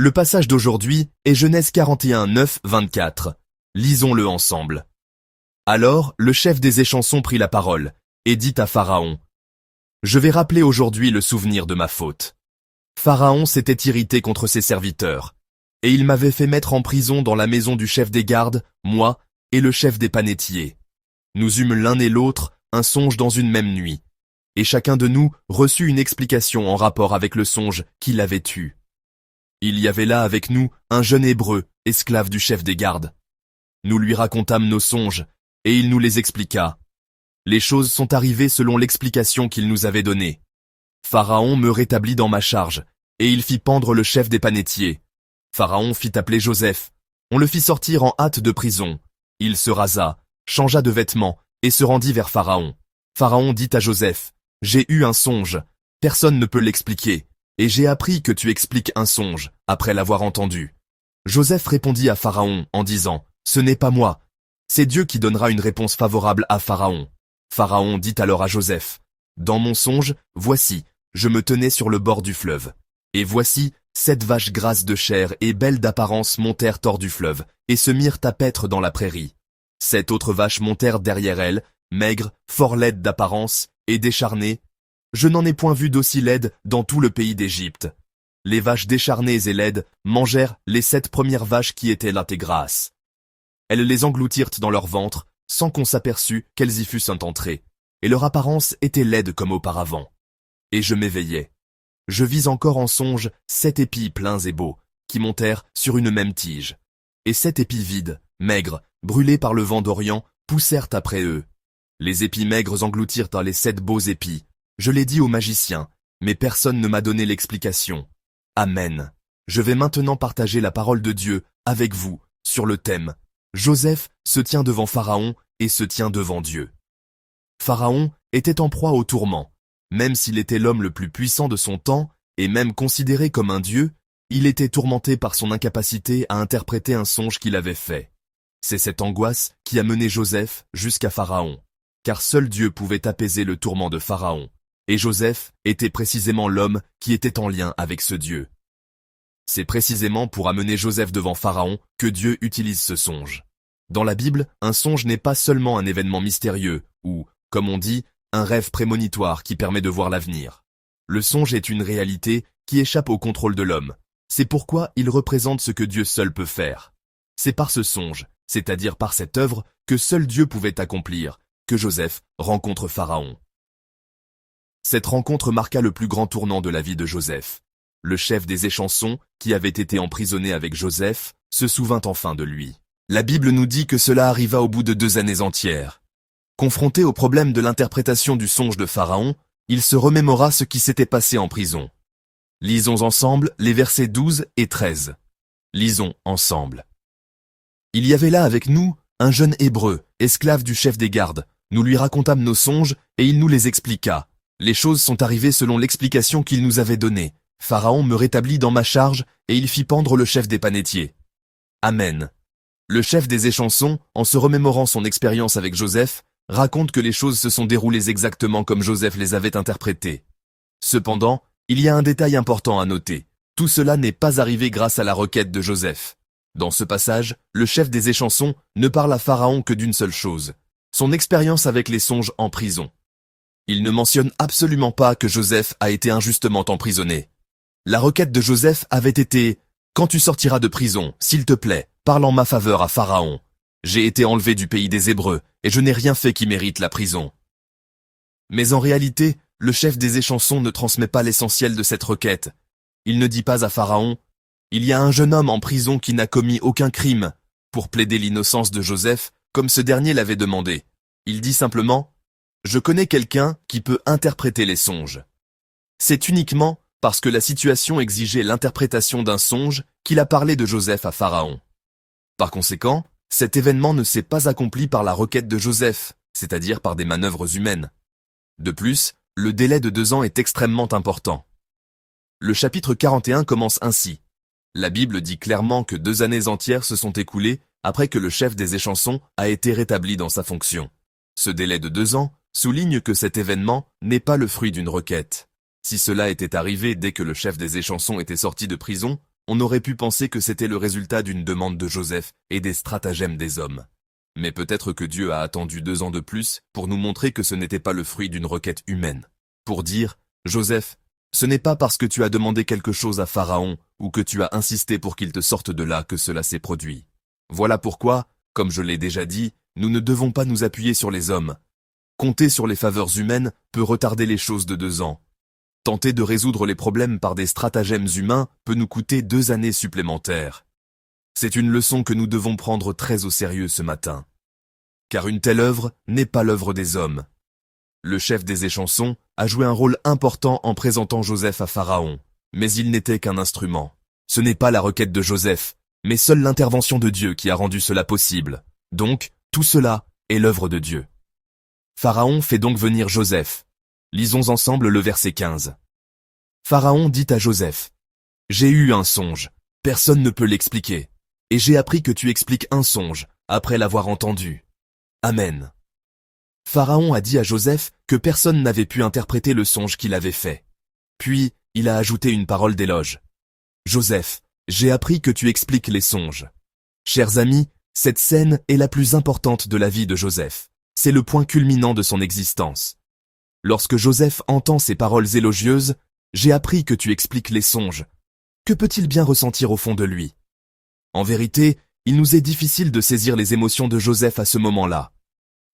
Le passage d'aujourd'hui est Genèse 41, 9, 24. Lisons-le ensemble. Alors, le chef des échansons prit la parole et dit à Pharaon, « Je vais rappeler aujourd'hui le souvenir de ma faute. Pharaon s'était irrité contre ses serviteurs, et il m'avait fait mettre en prison dans la maison du chef des gardes, moi et le chef des panétiers. Nous eûmes l'un et l'autre un songe dans une même nuit, et chacun de nous reçut une explication en rapport avec le songe qu'il avait eu. Il y avait là avec nous un jeune Hébreu, esclave du chef des gardes. Nous lui racontâmes nos songes, et il nous les expliqua. Les choses sont arrivées selon l'explication qu'il nous avait donnée. Pharaon me rétablit dans ma charge, et il fit pendre le chef des panétiers. Pharaon fit appeler Joseph. On le fit sortir en hâte de prison. Il se rasa, changea de vêtements, et se rendit vers Pharaon. Pharaon dit à Joseph, « J'ai eu un songe. Personne ne peut l'expliquer. Et j'ai appris que tu expliques un songe, après l'avoir entendu. » Joseph répondit à Pharaon en disant, « Ce n'est pas moi. C'est Dieu qui donnera une réponse favorable à Pharaon. » Pharaon dit alors à Joseph, « Dans mon songe, voici, je me tenais sur le bord du fleuve. Et voici, 7 vaches grasses de chair et belles d'apparence montèrent hors du fleuve, et se mirent à paître dans la prairie. 7 autres vaches montèrent derrière elles, maigres, fort laides d'apparence, et décharnées. Je n'en ai point vu d'aussi laides dans tout le pays d'Égypte. Les vaches décharnées et laides mangèrent les 7 premières vaches qui étaient là et grasses. Elles les engloutirent dans leur ventre, sans qu'on s'aperçût qu'elles y fussent entrées, et leur apparence était laide comme auparavant. Et je m'éveillai. Je vis encore en songe 7 épis pleins et beaux, qui montèrent sur une même tige. Et 7 épis vides, maigres, brûlés par le vent d'Orient, poussèrent après eux. Les épis maigres engloutirent les 7 beaux épis. Je l'ai dit aux magiciens, mais personne ne m'a donné l'explication. Amen. Je vais maintenant partager la parole de Dieu avec vous sur le thème « Joseph se tient devant Pharaon et se tient devant Dieu ». Pharaon était en proie au tourment. Même s'il était l'homme le plus puissant de son temps, et même considéré comme un dieu, il était tourmenté par son incapacité à interpréter un songe qu'il avait fait. C'est cette angoisse qui a mené Joseph jusqu'à Pharaon, car seul Dieu pouvait apaiser le tourment de Pharaon. Et Joseph était précisément l'homme qui était en lien avec ce Dieu. C'est précisément pour amener Joseph devant Pharaon que Dieu utilise ce songe. Dans la Bible, un songe n'est pas seulement un événement mystérieux, ou, comme on dit, un rêve prémonitoire qui permet de voir l'avenir. Le songe est une réalité qui échappe au contrôle de l'homme. C'est pourquoi il représente ce que Dieu seul peut faire. C'est par ce songe, c'est-à-dire par cette œuvre, que seul Dieu pouvait accomplir, que Joseph rencontre Pharaon. Cette rencontre marqua le plus grand tournant de la vie de Joseph. Le chef des échansons, qui avait été emprisonné avec Joseph, se souvint enfin de lui. La Bible nous dit que cela arriva au bout de 2 années entières. Confronté au problème de l'interprétation du songe de Pharaon, il se remémora ce qui s'était passé en prison. Lisons ensemble les versets 12 et 13. Lisons ensemble. Il y avait là avec nous un jeune Hébreu, esclave du chef des gardes. Nous lui racontâmes nos songes et il nous les expliqua. Les choses sont arrivées selon l'explication qu'il nous avait donnée. Pharaon me rétablit dans ma charge et il fit pendre le chef des panétiers. Amen. Le chef des échansons, en se remémorant son expérience avec Joseph, raconte que les choses se sont déroulées exactement comme Joseph les avait interprétées. Cependant, il y a un détail important à noter. Tout cela n'est pas arrivé grâce à la requête de Joseph. Dans ce passage, le chef des échansons ne parle à Pharaon que d'une seule chose, son expérience avec les songes en prison. Il ne mentionne absolument pas que Joseph a été injustement emprisonné. La requête de Joseph avait été « Quand tu sortiras de prison, s'il te plaît, parle en ma faveur à Pharaon. J'ai été enlevé du pays des Hébreux, et je n'ai rien fait qui mérite la prison. » Mais en réalité, le chef des échansons ne transmet pas l'essentiel de cette requête. Il ne dit pas à Pharaon « Il y a un jeune homme en prison qui n'a commis aucun crime » pour plaider l'innocence de Joseph, comme ce dernier l'avait demandé. Il dit simplement « Je connais quelqu'un qui peut interpréter les songes. » C'est uniquement parce que la situation exigeait l'interprétation d'un songe qu'il a parlé de Joseph à Pharaon. Par conséquent, cet événement ne s'est pas accompli par la requête de Joseph, c'est-à-dire par des manœuvres humaines. De plus, le délai de 2 ans est extrêmement important. Le chapitre 41 commence ainsi. La Bible dit clairement que 2 années entières se sont écoulées après que le chef des échansons a été rétabli dans sa fonction. Ce délai de 2 ans souligne que cet événement n'est pas le fruit d'une requête. Si cela était arrivé dès que le chef des échansons était sorti de prison, on aurait pu penser que c'était le résultat d'une demande de Joseph et des stratagèmes des hommes. Mais peut-être que Dieu a attendu 2 ans de plus pour nous montrer que ce n'était pas le fruit d'une requête humaine. Pour dire, Joseph, ce n'est pas parce que tu as demandé quelque chose à Pharaon ou que tu as insisté pour qu'il te sorte de là que cela s'est produit. Voilà pourquoi, comme je l'ai déjà dit, nous ne devons pas nous appuyer sur les hommes. Compter sur les faveurs humaines peut retarder les choses de 2 ans. Tenter de résoudre les problèmes par des stratagèmes humains peut nous coûter 2 années supplémentaires. C'est une leçon que nous devons prendre très au sérieux ce matin. Car une telle œuvre n'est pas l'œuvre des hommes. Le chef des échansons a joué un rôle important en présentant Joseph à Pharaon, mais il n'était qu'un instrument. Ce n'est pas la requête de Joseph, mais seule l'intervention de Dieu qui a rendu cela possible. Donc, tout cela est l'œuvre de Dieu. Pharaon fait donc venir Joseph. Lisons ensemble le verset 15. Pharaon dit à Joseph, « J'ai eu un songe, personne ne peut l'expliquer, et j'ai appris que tu expliques un songe, après l'avoir entendu. Amen. » Pharaon a dit à Joseph que personne n'avait pu interpréter le songe qu'il avait fait. Puis, il a ajouté une parole d'éloge. « Joseph, j'ai appris que tu expliques les songes. » Chers amis, cette scène est la plus importante de la vie de Joseph. C'est le point culminant de son existence. Lorsque Joseph entend ces paroles élogieuses, « J'ai appris que tu expliques les songes », que peut-il bien ressentir au fond de lui? En vérité, il nous est difficile de saisir les émotions de Joseph à ce moment-là.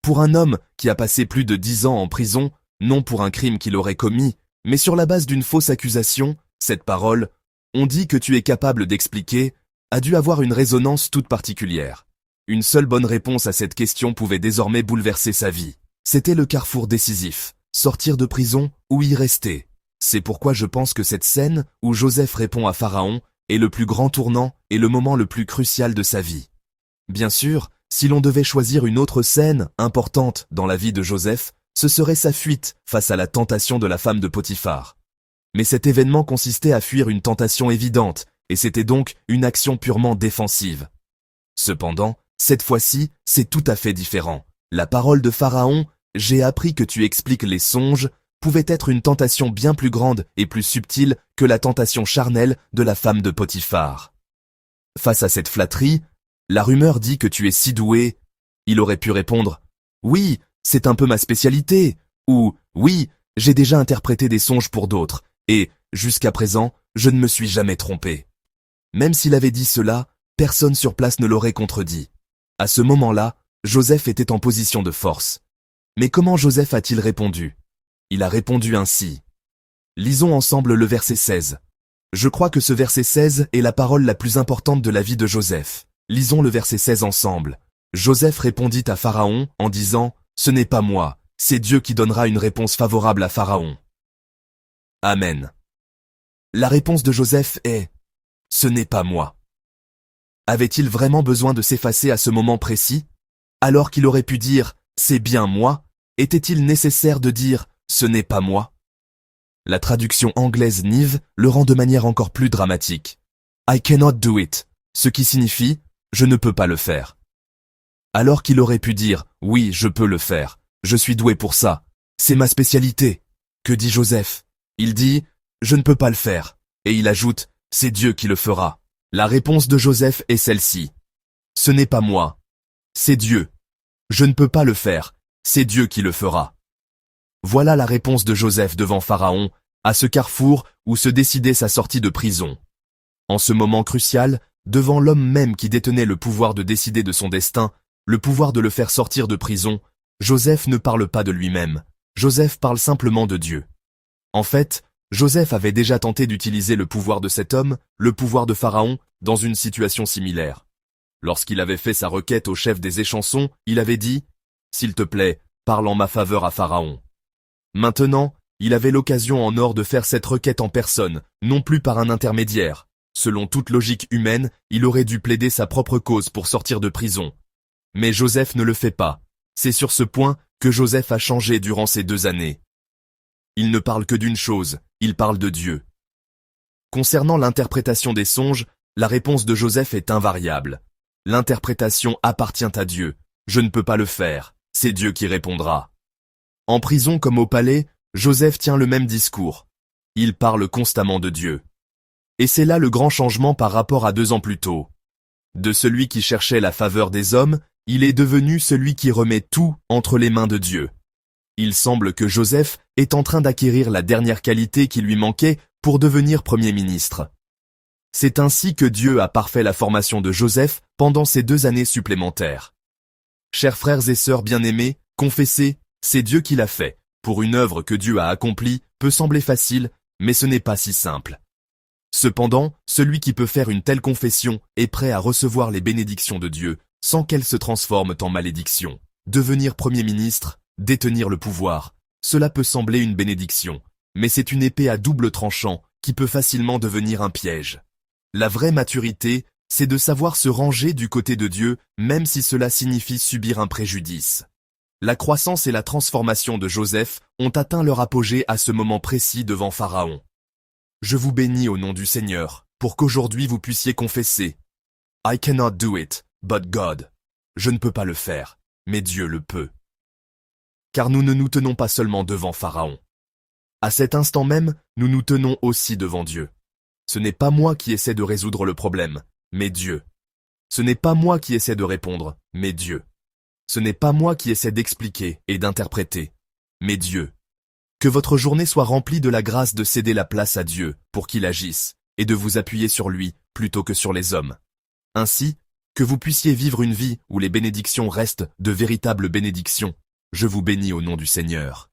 Pour un homme qui a passé plus de 10 ans en prison, non pour un crime qu'il aurait commis, mais sur la base d'une fausse accusation, cette parole, « On dit que tu es capable d'expliquer », a dû avoir une résonance toute particulière. Une seule bonne réponse à cette question pouvait désormais bouleverser sa vie. C'était le carrefour décisif, sortir de prison ou y rester. C'est pourquoi je pense que cette scène où Joseph répond à Pharaon est le plus grand tournant et le moment le plus crucial de sa vie. Bien sûr, si l'on devait choisir une autre scène importante dans la vie de Joseph, ce serait sa fuite face à la tentation de la femme de Potiphar. Mais cet événement consistait à fuir une tentation évidente, et c'était donc une action purement défensive. Cependant, cette fois-ci, c'est tout à fait différent. La parole de Pharaon, « J'ai appris que tu expliques les songes », pouvait être une tentation bien plus grande et plus subtile que la tentation charnelle de la femme de Potiphar. Face à cette flatterie, la rumeur dit que tu es si doué. Il aurait pu répondre « Oui, c'est un peu ma spécialité » ou « Oui, j'ai déjà interprété des songes pour d'autres et, jusqu'à présent, je ne me suis jamais trompé. » Même s'il avait dit cela, personne sur place ne l'aurait contredit. À ce moment-là, Joseph était en position de force. Mais comment Joseph a-t-il répondu? Il a répondu ainsi. Lisons ensemble le verset 16. Je crois que ce verset 16 est la parole la plus importante de la vie de Joseph. Lisons le verset 16 ensemble. Joseph répondit à Pharaon en disant « Ce n'est pas moi, c'est Dieu qui donnera une réponse favorable à Pharaon. » Amen. La réponse de Joseph est « Ce n'est pas moi ». Avait-il vraiment besoin de s'effacer à ce moment précis? Alors qu'il aurait pu dire « C'est bien moi », était-il nécessaire de dire « Ce n'est pas moi ». La traduction anglaise Nive le rend de manière encore plus dramatique. « I cannot do it », ce qui signifie « Je ne peux pas le faire ». Alors qu'il aurait pu dire « Oui, je peux le faire, je suis doué pour ça, c'est ma spécialité ». Que dit Joseph? Il dit « Je ne peux pas le faire ». Et il ajoute « C'est Dieu qui le fera ». La réponse de Joseph est celle-ci. Ce n'est pas moi, c'est Dieu. Je ne peux pas le faire, c'est Dieu qui le fera. Voilà la réponse de Joseph devant Pharaon, à ce carrefour où se décidait sa sortie de prison. En ce moment crucial, devant l'homme même qui détenait le pouvoir de décider de son destin, le pouvoir de le faire sortir de prison, Joseph ne parle pas de lui-même, Joseph parle simplement de Dieu. En fait, Joseph avait déjà tenté d'utiliser le pouvoir de cet homme, le pouvoir de Pharaon, dans une situation similaire. Lorsqu'il avait fait sa requête au chef des échansons, il avait dit « S'il te plaît, parle en ma faveur à Pharaon ». Maintenant, il avait l'occasion en or de faire cette requête en personne, non plus par un intermédiaire. Selon toute logique humaine, il aurait dû plaider sa propre cause pour sortir de prison. Mais Joseph ne le fait pas. C'est sur ce point que Joseph a changé durant ces 2 années. Il ne parle que d'une chose, il parle de Dieu. Concernant l'interprétation des songes, la réponse de Joseph est invariable. L'interprétation appartient à Dieu. Je ne peux pas le faire, c'est Dieu qui répondra. En prison comme au palais, Joseph tient le même discours. Il parle constamment de Dieu. Et c'est là le grand changement par rapport à 2 ans plus tôt. De celui qui cherchait la faveur des hommes, il est devenu celui qui remet tout entre les mains de Dieu. Il semble que Joseph est en train d'acquérir la dernière qualité qui lui manquait pour devenir Premier ministre. C'est ainsi que Dieu a parfait la formation de Joseph pendant ces 2 années supplémentaires. Chers frères et sœurs bien-aimés, confessez, c'est Dieu qui l'a fait. Pour une œuvre que Dieu a accomplie peut sembler facile, mais ce n'est pas si simple. Cependant, celui qui peut faire une telle confession est prêt à recevoir les bénédictions de Dieu sans qu'elles se transforment en malédiction. Devenir Premier ministre, détenir le pouvoir, cela peut sembler une bénédiction, mais c'est une épée à double tranchant qui peut facilement devenir un piège. La vraie maturité, c'est de savoir se ranger du côté de Dieu, même si cela signifie subir un préjudice. La croissance et la transformation de Joseph ont atteint leur apogée à ce moment précis devant Pharaon. Je vous bénis au nom du Seigneur, pour qu'aujourd'hui vous puissiez confesser. I cannot do it, but God. Je ne peux pas le faire, mais Dieu le peut. Car nous ne nous tenons pas seulement devant Pharaon. À cet instant même, nous nous tenons aussi devant Dieu. Ce n'est pas moi qui essaie de résoudre le problème, mais Dieu. Ce n'est pas moi qui essaie de répondre, mais Dieu. Ce n'est pas moi qui essaie d'expliquer et d'interpréter, mais Dieu. Que votre journée soit remplie de la grâce de céder la place à Dieu pour qu'il agisse, et de vous appuyer sur lui plutôt que sur les hommes. Ainsi, que vous puissiez vivre une vie où les bénédictions restent de véritables bénédictions. Je vous bénis au nom du Seigneur.